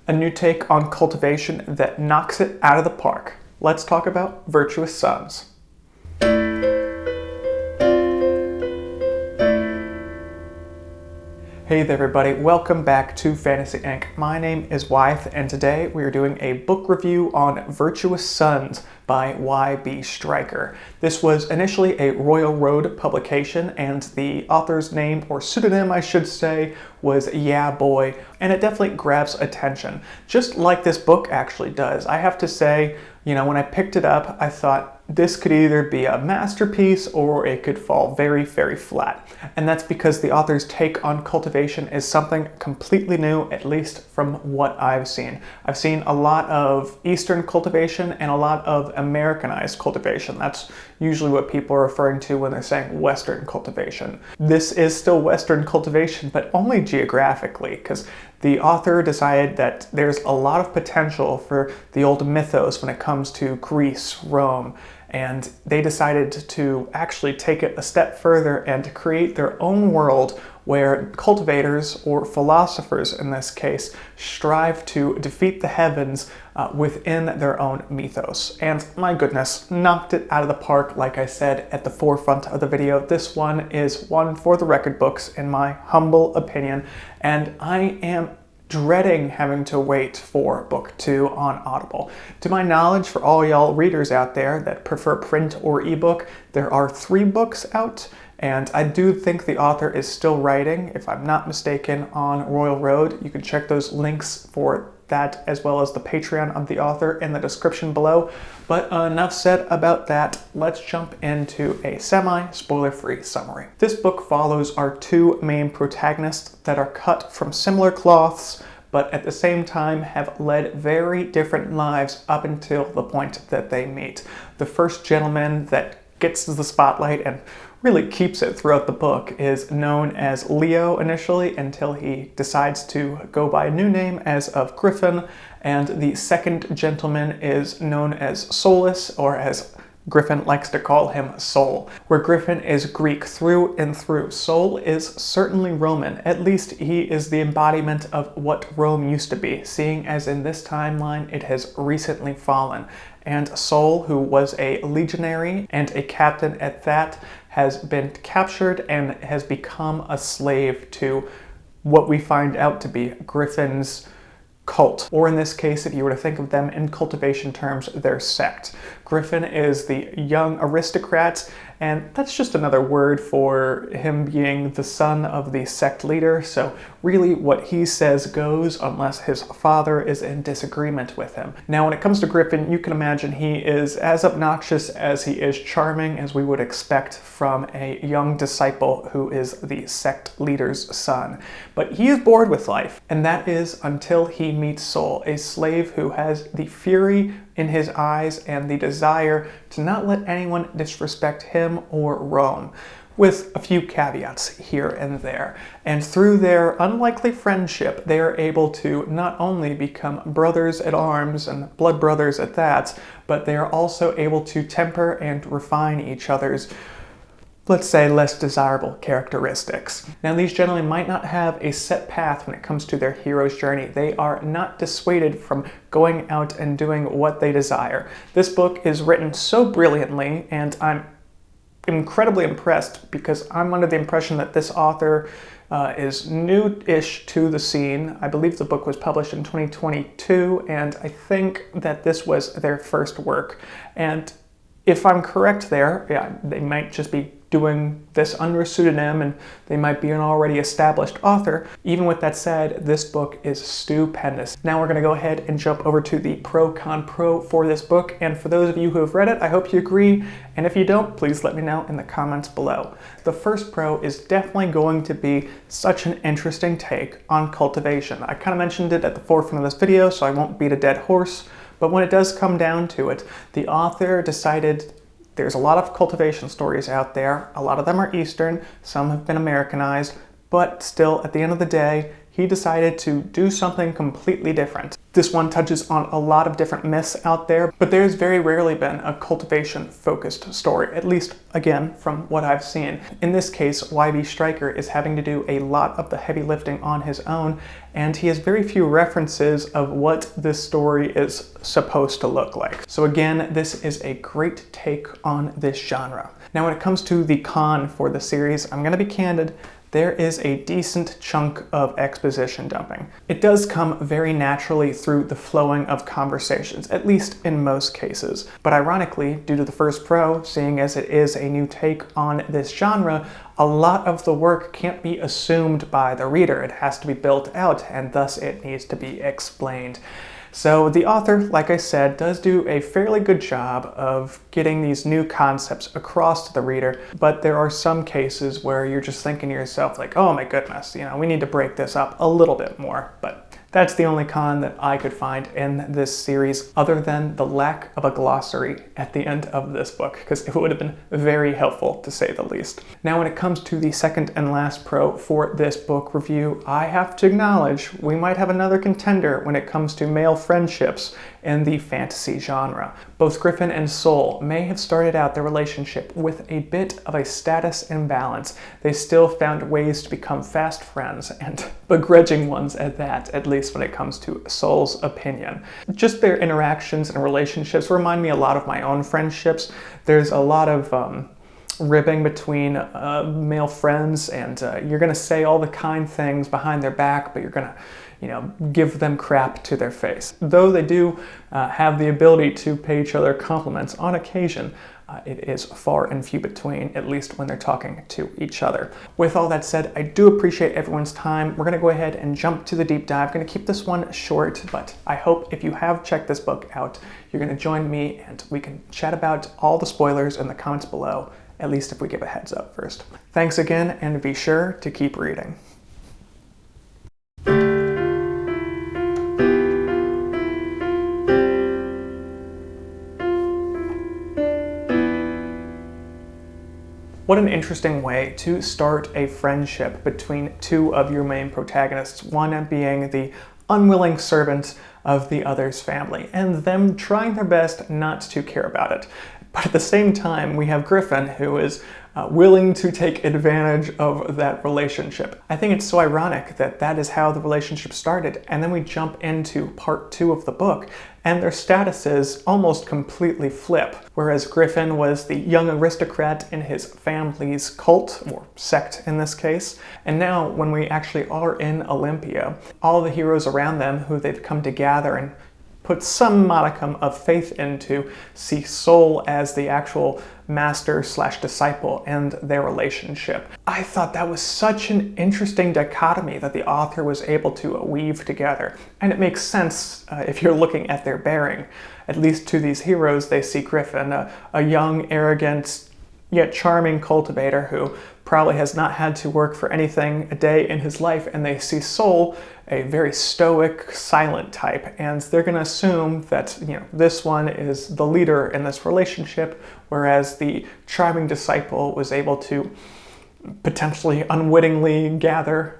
a new take on cultivation that knocks it out of the park. Let's talk about Virtuous Sons. Hey there everybody, welcome back to Fantasy Inc. My name is Wythe, and today we are doing a book review on Virtuous Sons by Y.B. Stryker. This was initially a Royal Road publication, and the author's name, or pseudonym I should say, was Yeah Boy, and it definitely grabs attention, just like this book actually does. I have to say, when I picked it up, I thought this could either be a masterpiece or it could fall very, very flat. And that's because the author's take on cultivation is something completely new, at least from what I've seen. I've seen a lot of Eastern cultivation and a lot of Americanized cultivation. That's usually what people are referring to when they're saying Western cultivation. This is still Western cultivation, but only geographically, because the author decided that there's a lot of potential for the old mythos when it comes to Greece, Rome, and they decided to actually take it a step further and create their own world where cultivators, or philosophers in this case, strive to defeat the heavens within their own mythos. And my goodness, knocked it out of the park, like I said at the forefront of the video. This one is one for the record books, in my humble opinion, and I am dreading having to wait for book 2 on Audible. To my knowledge, for all y'all readers out there that prefer print or ebook, there are 3 books out, and I do think the author is still writing, if I'm not mistaken, on Royal Road. You can check those links for that as well as the Patreon of the author in the description below. But enough said about that. Let's jump into a semi-spoiler-free summary. This book follows our 2 main protagonists that are cut from similar cloths, but at the same time have led very different lives up until the point that they meet. The first gentleman that gets the spotlight and really keeps it throughout the book is known as Leo initially, until he decides to go by a new name as of Griffin, and the second gentleman is known as Solus, or as Griffin likes to call him, Sol, where Griffin is Greek through and through. Sol is certainly Roman. At least he is the embodiment of what Rome used to be, seeing as in this timeline it has recently fallen. And Sol, who was a legionary and a captain at that, has been captured and has become a slave to what we find out to be Griffin's cult, or in this case, if you were to think of them in cultivation terms, their sect. Griffin is the young aristocrat, and that's just another word for him being the son of the sect leader, so really what he says goes unless his father is in disagreement with him. Now when it comes to Griffin, you can imagine he is as obnoxious as he is charming, as we would expect from a young disciple who is the sect leader's son. But he is bored with life, and that is until he meets Sol, a slave who has the fury in his eyes and the desire to not let anyone disrespect him or Rome, with a few caveats here and there. And through their unlikely friendship, they are able to not only become brothers at arms, and blood brothers at that, but they are also able to temper and refine each other's, let's say, less desirable characteristics. Now, these gentlemen might not have a set path when it comes to their hero's journey. They are not dissuaded from going out and doing what they desire. This book is written so brilliantly, and I'm incredibly impressed because I'm under the impression that this author is new-ish to the scene. I believe the book was published in 2022, and I think that this was their first work. And if I'm correct there, yeah, they might just be doing this under a pseudonym, and they might be an already established author. Even with that said, this book is stupendous. Now we're going to go ahead and jump over to the pro-con-pro for this book, and for those of you who have read it, I hope you agree, and if you don't, please let me know in the comments below. The first pro is definitely going to be such an interesting take on cultivation. I kind of mentioned it at the forefront of this video, so I won't beat a dead horse, but when it does come down to it, the author decided there's a lot of cultivation stories out there. A lot of them are Eastern, some have been Americanized, but still, at the end of the day, he decided to do something completely different. This one touches on a lot of different myths out there, but there's very rarely been a cultivation-focused story, at least, again, from what I've seen. In this case, Y.B. Stryker is having to do a lot of the heavy lifting on his own, and he has very few references of what this story is supposed to look like. So again, this is a great take on this genre. Now, when it comes to the con for the series, I'm gonna be candid, there is a decent chunk of exposition dumping. It does come very naturally through the flowing of conversations, at least in most cases. But ironically, due to the first pro, seeing as it is a new take on this genre, a lot of the work can't be assumed by the reader. It has to be built out, and thus it needs to be explained. So the author, like I said, does do a fairly good job of getting these new concepts across to the reader, but there are some cases where you're just thinking to yourself like, oh my goodness, we need to break this up a little bit more. But that's the only con that I could find in this series, other than the lack of a glossary at the end of this book, because it would have been very helpful to say the least. Now, when it comes to the second and last pro for this book review, I have to acknowledge we might have another contender when it comes to male friendships in the fantasy genre. Both Griffin and Sol may have started out their relationship with a bit of a status imbalance. They still found ways to become fast friends, and begrudging ones at that, at least when it comes to Sol's opinion. Just their interactions and relationships remind me a lot of my own friendships. There's a lot of ribbing between male friends, and you're gonna say all the kind things behind their back, but you're gonna give them crap to their face. Though they do have the ability to pay each other compliments on occasion, it is far and few between, at least when they're talking to each other. With all that said, I do appreciate everyone's time. We're gonna go ahead and jump to the deep dive. I'm gonna keep this one short, but I hope if you have checked this book out, you're gonna join me and we can chat about all the spoilers in the comments below, at least if we give a heads up first. Thanks again, and be sure to keep reading. What an interesting way to start a friendship between two of your main protagonists, one being the unwilling servant of the other's family, and them trying their best not to care about it. But at the same time, we have Griffin, who is willing to take advantage of that relationship. I think it's so ironic that that is how the relationship started, and then we jump into part 2 of the book, and their statuses almost completely flip. Whereas Griffin was the young aristocrat in his family's cult, or sect in this case, and now when we actually are in Olympia, all the heroes around them who they've come to gather and put some modicum of faith into see Sol as the actual master/disciple and their relationship. I thought that was such an interesting dichotomy that the author was able to weave together. And it makes sense if you're looking at their bearing. At least to these heroes, they see Griffin, a young, arrogant, yet charming cultivator who probably has not had to work for anything a day in his life, and they see Sol, a very stoic, silent type, and they're going to assume that this one is the leader in this relationship, whereas the charming disciple was able to potentially unwittingly gather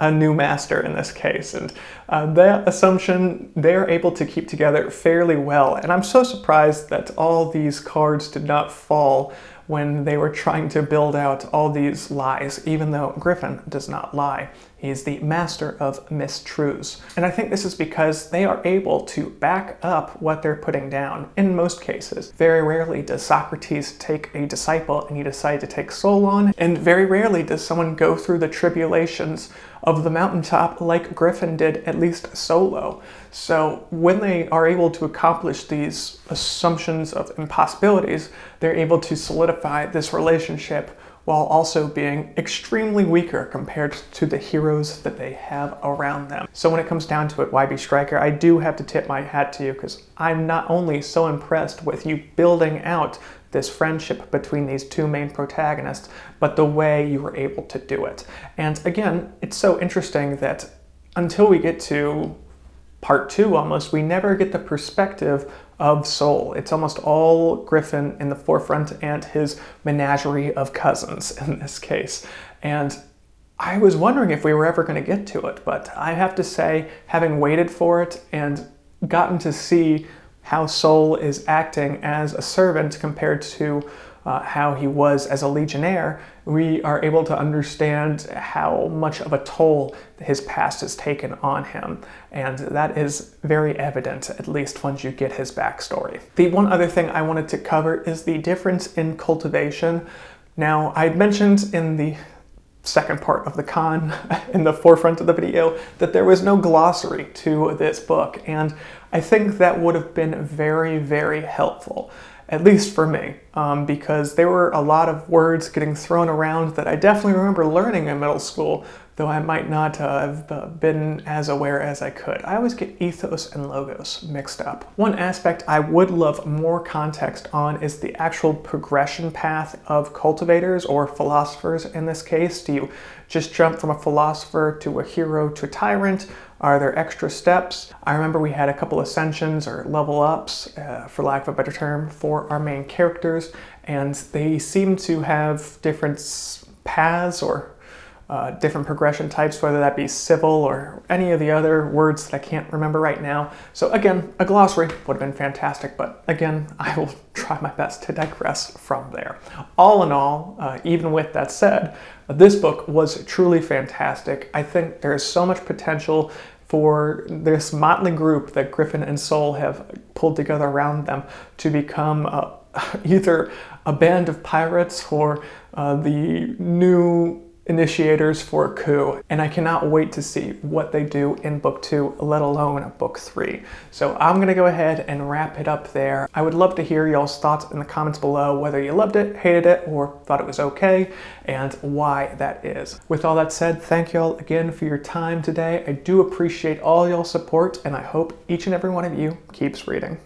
a new master in this case. And that assumption they're able to keep together fairly well, and I'm so surprised that all these cards did not fall when they were trying to build out all these lies, even though Griffin does not lie. He's the master of mistruths. And I think this is because they are able to back up what they're putting down in most cases. Very rarely does Socrates take a disciple and he decide to take Sol on, and very rarely does someone go through the tribulations of the mountaintop like Griffin did, at least solo. So when they are able to accomplish these assumptions of impossibilities, they're able to solidify this relationship while also being extremely weaker compared to the heroes that they have around them. So when it comes down to it, Y.B. Stryker, I do have to tip my hat to you, because I'm not only so impressed with you building out this friendship between these two main protagonists, but the way you were able to do it. And again, it's so interesting that until we get to part 2 almost, we never get the perspective of Sol. It's almost all Griffin in the forefront and his menagerie of cousins in this case. And I was wondering if we were ever going to get to it, but I have to say, having waited for it and gotten to see how Sol is acting as a servant compared to how he was as a legionnaire, we are able to understand how much of a toll his past has taken on him. And that is very evident, at least once you get his backstory. The one other thing I wanted to cover is the difference in cultivation. Now, I'd mentioned in the second part of the con in the forefront of the video that there was no glossary to this book, and I think that would have been very, very helpful, at least for me, because there were a lot of words getting thrown around that I definitely remember learning in middle school, though I might not have been as aware as I could. I always get ethos and logos mixed up. One aspect I would love more context on is the actual progression path of cultivators, or philosophers in this case. Do you just jump from a philosopher to a hero to a tyrant? Are there extra steps? I remember we had a couple ascensions or level ups, for lack of a better term, for our main characters, and they seem to have different paths or different progression types, whether that be civil or any of the other words that I can't remember right now. So again, a glossary would have been fantastic, but again, I will try my best to digress from there. All in all, even with that said, this book was truly fantastic. I think there is so much potential for this motley group that Griffin and Sol have pulled together around them to become either a band of pirates or the new initiators for a coup, and I cannot wait to see what they do in book 2, let alone book 3. So I'm gonna go ahead and wrap it up there. I would love to hear y'all's thoughts in the comments below, whether you loved it, hated it, or thought it was okay, and why that is. With all that said, thank y'all again for your time today. I do appreciate all y'all's support, and I hope each and every one of you keeps reading.